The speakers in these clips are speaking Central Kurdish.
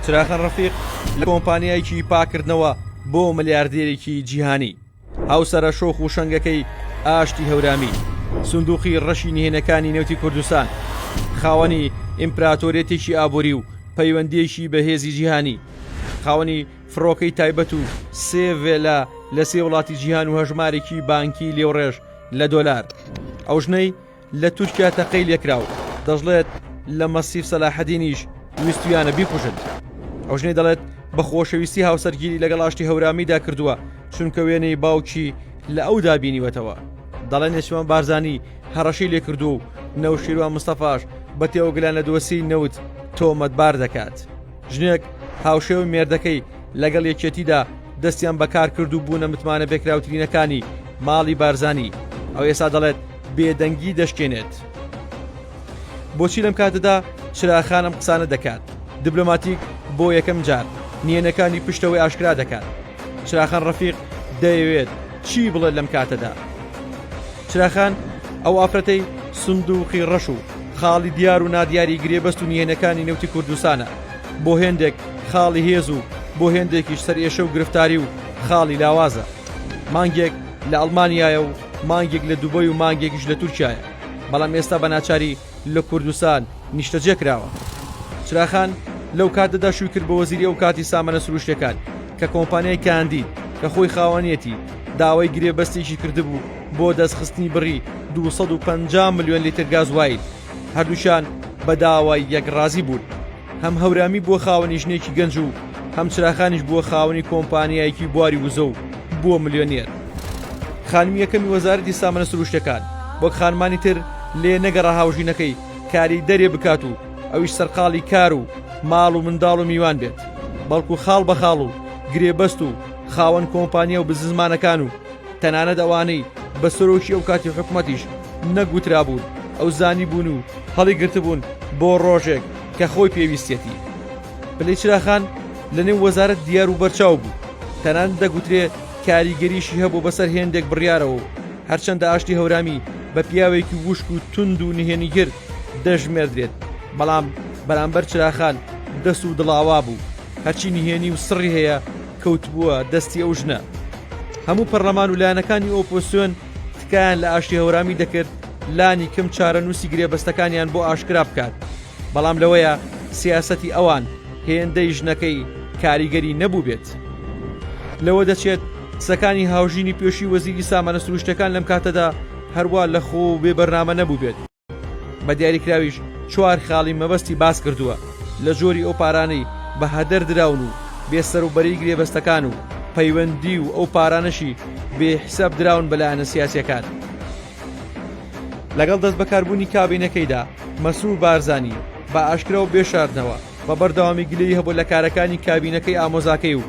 چراخان ڕەفیق لە کۆمپانیایەکی پاکردنەوە بۆ ملیاردێرێکی جیهانی هاوسەرە شۆخ و شەنگەکەی ئاشتی هەورامی سندوقی ڕەشی نهێنەکانی نێوتی کوردستان خاوەنی ئیمپراتۆرێتێکی ئابووری و پەیوەندیەکی بەهێزی جیهانی خاوەنی فڕۆکەی تایبەت و سێ ڤێلا لە سێ وڵاتی جیهان و هەژمارێکی بانکی لێوڕێژ لە دۆلار ئەو ژنەی لە تورکیا تەقەی لێکراو دەژڵێت لە مەسیف سەلاحەدینیش ویستویانە بیکوژن ئەو ژنەی دەڵێت بە خۆشەویستی هاوسەرگیری لەگەڵ ئاشتی هەورامیدا کردووە چونکە وێنەی باوکی لە ئەودا بینیوەتەوە دەڵێن نێچمان بارزانی هەڕەشەی لێکردو و نەوشیروان مستەفاش بە تێوەگلان لە دۆسی نەوت تۆمەتبار دەکات ژنێک هاوشێوە مێردەکەی لەگەڵ یەکێتیدا دەستیان بەکار کرد و بوونە متمانە بێکراوترینەکانی ماڵی بارزانی ئەو ئێستا دەڵێت بێدەنگی دەشکێنێت بۆچی لەم کاتەدا چراخان ئەم قسانە دەکات دیبلۆماتیک بۆ یەکەم جار نیەنەکانی پشتەوەی ئاشکرا دەکات چراخان ڕەفیق دەیەوێت چی بڵێت لەم کاتەدا چراخان ئەو ئافرەتەی سندوقی ڕەش و خاڵی دیار و نادیاری گرێبەست و نیەنەکانی نێوتی کوردستانە بۆ هێندێک خاڵی هێز و بۆ هێندێکیش سەرئێشە و گرفتاری و خاڵی لاوازە مانگێک لە ئەڵمانیایە و مانگێک لە دووبەی و مانگێکیش لە تورکیایە بەڵام ئێستا بە ناچاری لە کوردستان نیشتەجێ کراوە چراخان لەو کاتەدا شووی کرد بە وەزیری ئەو کاتی سامانە سروشتەکان کە کۆمپانیای کاندید کە خۆی خاوەنیەتی داوای گرێبەستێکی کردبوو بۆ دەستخستنی بڕی 250 ملیۆن لیتر گاز وایل هەردووشان بە داوای یەک ڕازی بوون هەم هەورامی بووە خاوەنی ژنێکی گەنج و هەم چراخانیش بووە خاوەنی کۆمپانیایەکی بواری وزە و بووە ملیۆنێر خانمی یەکەمی وەزارەتی سامانە سروشتەکان وەک خانمانی تر لێ نەگەڕا هاوژینەکەی کاری دەرێ بکات و ئەویش سەرقاڵی کار و ماڵ و منداڵ و میوان بێت بەڵکو خاڵ بە خاڵ و گرێبەست و خاوەن کۆمپانیا و بززمانەکان و تەنانەت ئەوانەی بە سەرۆکی ئەو کاتی حکومەتیش نەگوترا بوون ئەو زانی بوون و هەڵی گرتبوون بۆ ڕۆژێک کە خۆی پێویستێتی پلەی چراخان لە نێو وەزارەت دیار و بەرچاو بوو تەنانەت دەگوترێت کاریگەریشی هەبوو بەسەر هێندێک بڕیارەوە هەرچەندە ئاشتی هەورامی بە پیاوێکی وشک و تند و نهێنیگر دەژمێردرێت بەڵام بەرامبەر چراخان دەست و دڵاوا بوو هەرچی نهێنی و سڕی هەیە کەوت بووە دەستی ئەو ژنە هەموو پەرلەمان و لایەنەکانی ئۆپۆسیۆن تکایان لە ئاشتی هەورامی دەکرد لانی کەم چارە نووسی گرێبەستەکانیان بۆ ئاشکرا بکات بەڵام لەوەیە سیاسەتی ئەوان هێندەی ژنەکەی کاریگەری نەبوو بێت لەوە دەچێت قسەکانی هاوژینی پێشی وەزیری سامانە سروشتەکان لەم کاتەدا هەروە لە خۆ و بێبەرنامە نەبوو بێت بە دیاریکراویش 4 خاڵی مەبەستی باس کردووە لە جۆری ئەو پارانەی بە هەدەر دراون و بێسەر و بەرەی گرێبەستەکان و پەیوەندی و ئەو پارانەشی بێحساب دراون بەلایەنە سیاسیەکان لەگەڵ دەست بەکاربوونی کابینەکەیدا مەسرور بارزانی بە ئاشکرا و بێشاردنەوە بە بەردەوامی گلەی هەبوو لە کارەکانی کابینەکەی ئامۆزاکەی و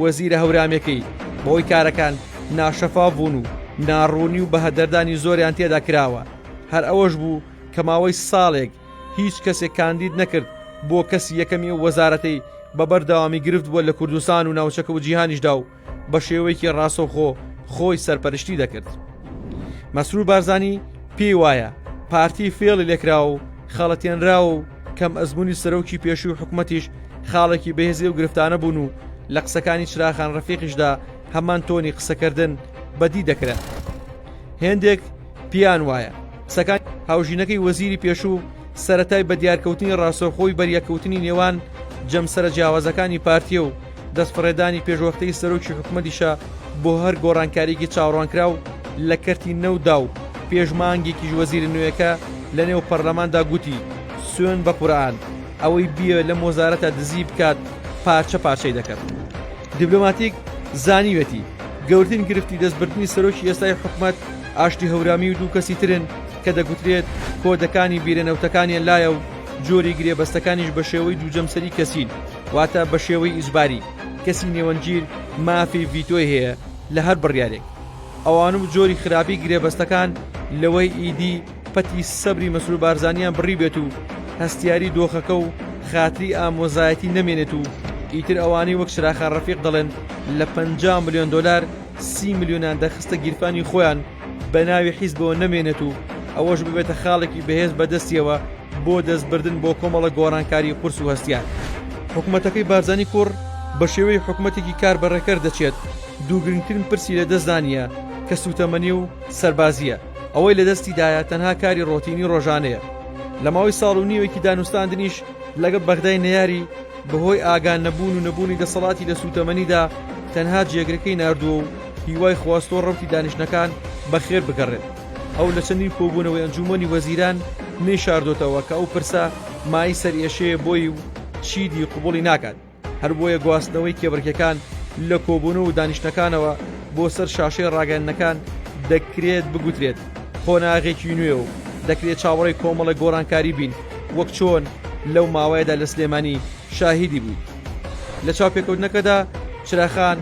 وەزیرە هەورامەکەی بەوەی کارەکان ناشەفاف بوون و ناڕوونی و بە هەدەردانی زۆریان تێدا کراوە هەر ئەوەش بوو کە ماوەی ساڵێک هیچ کەسێک کاندید نەکرد بۆ کەسی یەکەمی و وەزارەتەی بە بەردەوامی گرفت بووە لە کوردستان و ناوچەکە و جیهانیشدا و بە شێوەیەکی ڕاستەوخۆ خۆی سەرپەرشتی دەکرد مەسرور بارزانی پێی وایە پارتی فێڵی لێکرا و خاڵەتێنرا و کەم ئەزمموی سەرۆکی پێشووی حکوومەتیش خاڵێکی بەهێزی و گرفتانە بوون و لە قسەکانی چراخان ڕەفیقیشدا هەمان تۆنی قسەکردن بەدی دەکرێت هێندێک پیان وایە قسەکان هاوژینەکەی وەزیری پێشوو سەرەتای بە دیارکەوتنی ڕاستەوخۆی بەریەکەوتنی نێوان جەمسەرە جیاوازەکانی پارتیە و دەستفڕێدانی پێشوەختەی سەرۆکی حکوومەتیشە بۆ هەر گۆڕانکاریکی چاوەڕوانکرا و لە کەرتی نەودا و پێشمانگێکیش وەزیری نوێیەکە لە نێو پەرلەماندا گوتی سوێن بە قورئان ئەوەی بیە لەم وەزارەتە دزی بکات پارچە پارچەی دەکات دیبلۆماتیک زانیوێتی گەورترین گرفتی دەستبردننی سەرۆکی ئێستای حکوومەت ئاشتی هەورامی و دوو کەسی ترن کە دەگوترێت کۆدەکانی بیرەنەوتەکانیان لایە و جۆری گرێبەستەکانیش بە شێوەی دووجەمسەری کەسین واتە بە شێوەی ئیجباری کەسی نێوەنگیر مافی ڤیتۆی هەیە لە هەر بڕیارێک ئەوانم جۆری خراپی گرێبەستەکان لەوەی ئیدی پەتی سەبری مەسرور بارزانیان بڕی بێت و هەستیاری دۆخەکە و خاتری ئامۆزایەتی نەمێنێت و ئیتر ئەوانەی وەک چراخان ڕەفیق دەڵێن لە 50 ملیۆن دۆلار 30 ملیۆنان دەخستە گیرفانی خۆیان بە ناوی حیزبەوە نەمێنێت و ئەوەش ببێتە خاڵێکی بەهێز بەدەستیەوە بۆ دەستبردن بۆ کۆمەڵە گۆڕانکاری قورس و هەستیان حکوومەتەکەی بارزانی کوڕ بە شێوەی حکوومەتێکی کار بەڕێکەر دەچێت دوو گرنگترین پرسی لە دەستدانیە کە سوتەمەنی و سەربازیە. ئەوەی لە دەستیدایە تەنها کاری ڕۆتینی ڕۆژانەیە. لە ماوەی ساڵ و نیوەیەکی دانوستاندنیش لەگەڵ بەغدای نەیاری بەهۆی ئاگان نەبوون و نەبوونی دەسەڵاتی لە سوتەمەنیدا تەنها جێگرەکەی ناردووە و هیوای خواستۆ ڕەوتی دانیشتەکان بەخێر بگەڕێت. ئەو لە چەندین کۆبوونەوەی ئەنجومەنی وەزیران نێشاردۆتەوە کە ئەو پرسە مای سەرئێشەیە بۆی و چیدی قوبوڵی ناکات. هەر بۆیە گواستنەوەی کێبڕکەکان لە کۆبوونە و دانیشتەکانەوە بۆ سەر شاشەی ڕاگەنەکان دەکرێت بگوترێت خۆناغێکی نوێ و دەکرێت چاوەڕێی کۆمەڵە گۆڕانکاری بین وەک چۆن لەو ماوەیەدا لە سلێمانی شاهیدی بوو. لە چاوپێکەوتنەکەدا چراخان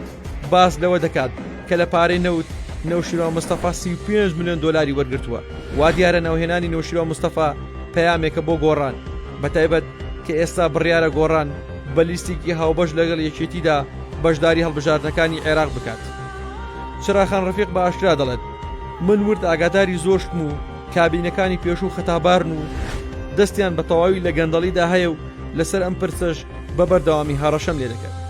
باس لەوە دەکات کە لە پارەی نەوت نەوشیرۆ مستەفا 35 ملیۆن دۆلاری وەرگرتووە. وا دیارە ناوهێنانی نەوشیرۆ مستەفا پەیامێکە بۆ گۆڕان بەتایبەت کە ئێستا بڕیارە گۆڕان بە لیستێکی هاوبەش لەگەڵ یەکێتیدا بەشداری هەڵبژاردنەکانی عێراق بکات. چراخان ڕەفیق بە ئاشکرا دەڵێت من ورد ئاگاداری زۆشتم و کابینەکانی پێشوو خەتابارن و دەستیان بە تەواوی لە گەندەڵیدا هەیە و لەسەر ئەم پرسەش بە بەردەوامی هەڕەشەم لێ دەکات.